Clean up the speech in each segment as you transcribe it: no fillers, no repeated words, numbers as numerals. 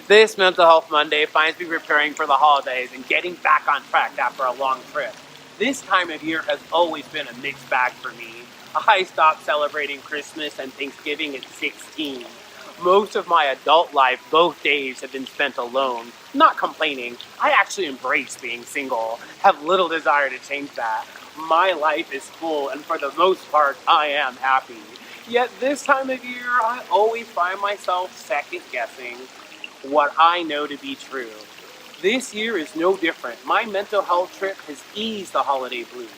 This Mental Health Monday finds me preparing for the holidays and getting back on track after a long trip. This time of year has always been a mixed bag for me. I stopped celebrating Christmas and Thanksgiving at 16. Most of my adult life, both days, have been spent alone. Not complaining, I actually embrace being single. Have little desire to change that. My life is full, and for the most part, I am happy. Yet this time of year, I always find myself second guessing what I know to be true. This year is no different. My mental health trip has eased the holiday blues.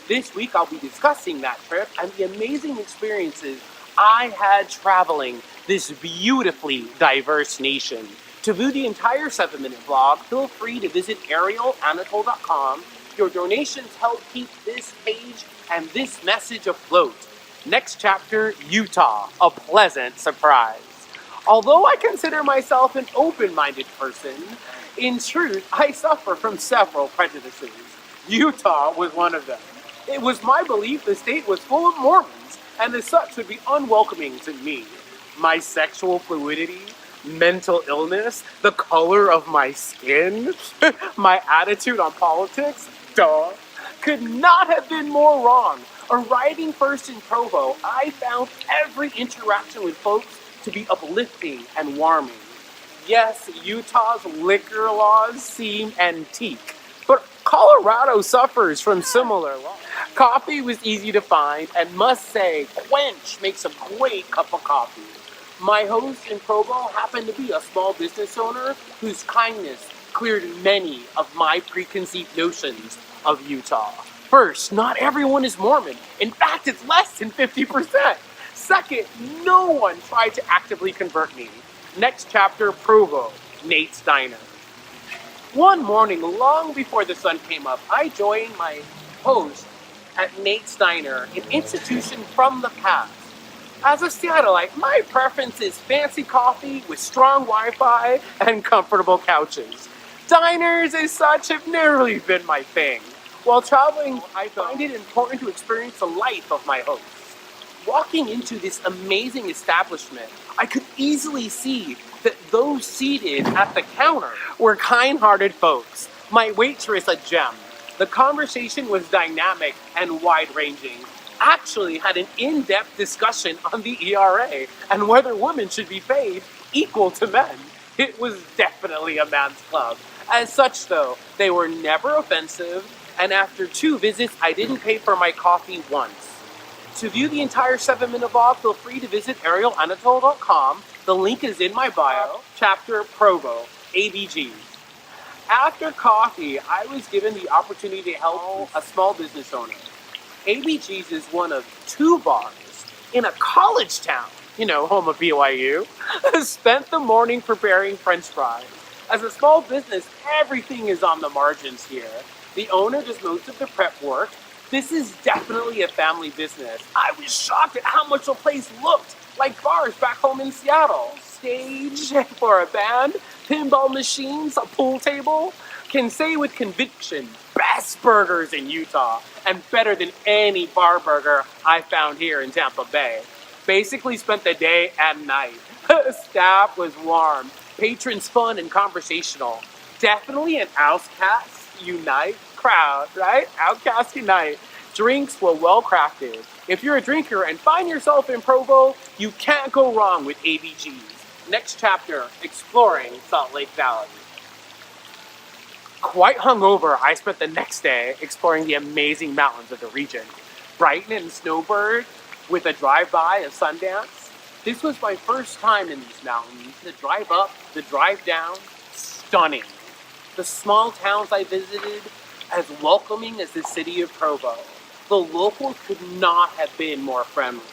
This week I'll be discussing that trip and the amazing experiences I had traveling this beautifully diverse nation. To view the entire 7-minute vlog, feel free to visit ArielAnatole.com. Your donations help keep this page and this message afloat. Next chapter, Utah, a pleasant surprise. Although I consider myself an open-minded person, in truth, I suffer from several prejudices. Utah was one of them. It was my belief the state was full of Mormons, and as such would be unwelcoming to me. My sexual fluidity, mental illness, the color of my skin, my attitude on politics, could not have been more wrong. Arriving first in Provo, I found every interaction with folks to be uplifting and warming. Yes, Utah's liquor laws seem antique, but Colorado suffers from similar laws. Coffee was easy to find, and must say, Quench makes a great cup of coffee. My host in Provo happened to be a small business owner whose kindness cleared many of my preconceived notions of Utah. First, not everyone is Mormon. In fact, it's less than 50%. Second, no one tried to actively convert me. Next chapter, Provo, Nate's Diner. One morning, long before the sun came up, I joined my host at Nate's Diner, an institution from the past. As a Seattleite, my preference is fancy coffee with strong Wi-Fi and comfortable couches. Diners as such have never really been my thing. While traveling, I find it important to experience the life of my host. Walking into this amazing establishment, I could easily see that those seated at the counter were kind-hearted folks. My waitress a gem. The conversation was dynamic and wide-ranging. Actually had an in-depth discussion on the ERA and whether women should be paid equal to men. It was definitely a man's club. As such, though, they were never offensive, and after 2 visits, I didn't pay for my coffee once. To view the entire 7-minute vlog, feel free to visit ArielAnatole.com. The link is in my bio. Chapter Provo, ABGs. After coffee, I was given the opportunity to help a small business owner. ABGs is one of 2 bars in a college town, home of BYU. Spent the morning preparing French fries. As a small business, everything is on the margins here. The owner does most of the prep work. This is definitely a family business. I was shocked at how much the place looked like bars back home in Seattle. Stage for a band, pinball machines, a pool table. Can say with conviction, best burgers in Utah, and better than any bar burger I found here in Tampa Bay. Basically spent the day and night. Staff was warm, patrons fun and conversational. Definitely an Outcast Unite crowd, right? Outcast Unite. Drinks were well crafted. If you're a drinker and find yourself in Provo, you can't go wrong with ABGs. Next chapter, exploring Salt Lake Valley. Quite hungover, I spent the next day exploring the amazing mountains of the region. Brighton and Snowbird with a drive-by of Sundance. This was my first time in these mountains. The drive up, the drive down, stunning. The small towns I visited, as welcoming as the city of Provo. The locals could not have been more friendly.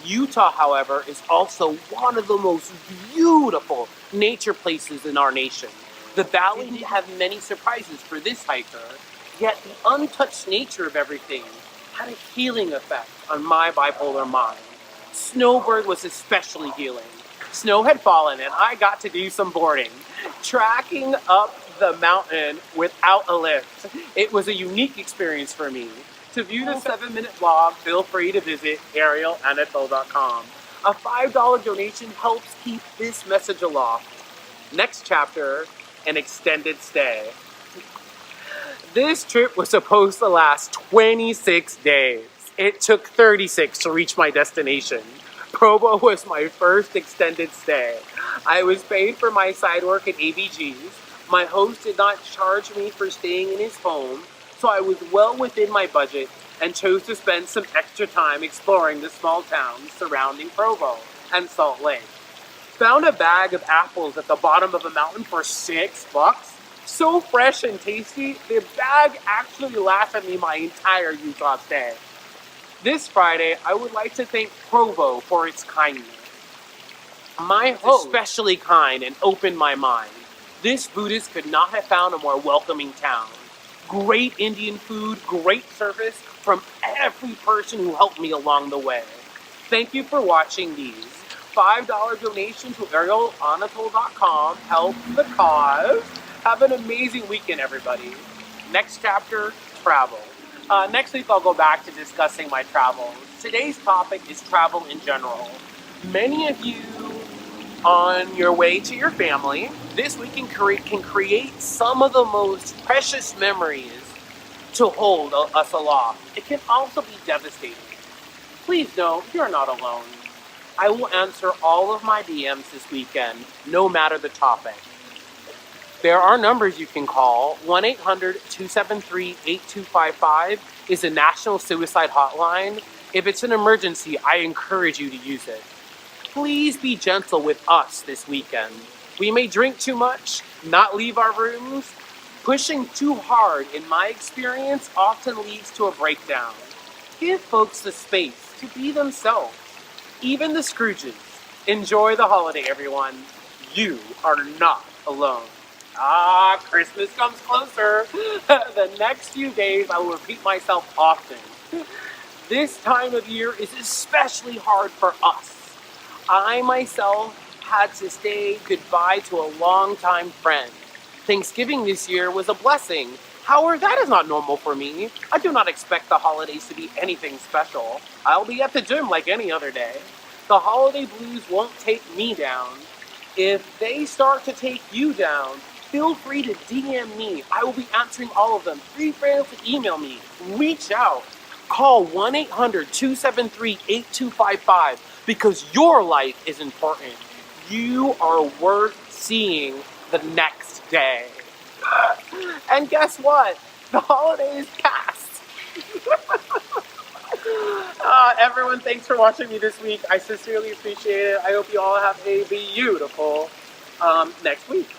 Utah, however, is also one of the most beautiful nature places in our nation. The valley did have many surprises for this hiker, yet the untouched nature of everything had a healing effect on my bipolar mind. Snowbird was especially healing. Snow had fallen and I got to do some boarding. Tracking up the mountain without a lift. It was a unique experience for me. To view the 7-minute vlog, feel free to visit ArielAnatole.com. A $5 donation helps keep this message aloft. Next chapter, an extended stay. This trip was supposed to last 26 days. It took 36 to reach my destination. Provo was my first extended stay. I was paid for my side work at ABG's. My host did not charge me for staying in his home, so I was well within my budget and chose to spend some extra time exploring the small towns surrounding Provo and Salt Lake. Found a bag of apples at the bottom of a mountain for $6. So fresh and tasty, the bag actually lasted me my entire Utah stay. This Friday, I would like to thank Provo for its kindness. My host, especially kind and opened my mind. This Buddhist could not have found a more welcoming town. Great Indian food, great service from every person who helped me along the way. Thank you for watching these. $5 donation to ArielAnatol.com help the cause. Have an amazing weekend, everybody. Next chapter, travel. Next week, I'll go back to discussing my travels. Today's topic is travel in general. Many of you on your way to your family this week can create some of the most precious memories to hold us aloft. It can also be devastating. Please know you're not alone. I will answer all of my DMs this weekend, no matter the topic. There are numbers you can call. 1-800-273-8255 is a national suicide hotline. If it's an emergency, I encourage you to use it. Please be gentle with us this weekend. We may drink too much, not leave our rooms. Pushing too hard, in my experience, often leads to a breakdown. Give folks the space to be themselves. Even the Scrooges. Enjoy the holiday, everyone. You are not alone. Christmas comes closer. The next few days, I will repeat myself often. This time of year is especially hard for us. I myself had to say goodbye to a longtime friend. Thanksgiving this year was a blessing. However, that is not normal for me. I do not expect the holidays to be anything special. I'll be at the gym like any other day. The holiday blues won't take me down. If they start to take you down, feel free to DM me. I will be answering all of them. Free friends to email me. Reach out. Call 1-800-273-8255 because your life is important. You are worth seeing the next day. And guess what? The holiday is past. Everyone, thanks for watching me this week. I sincerely appreciate it. I hope you all have a beautiful next week.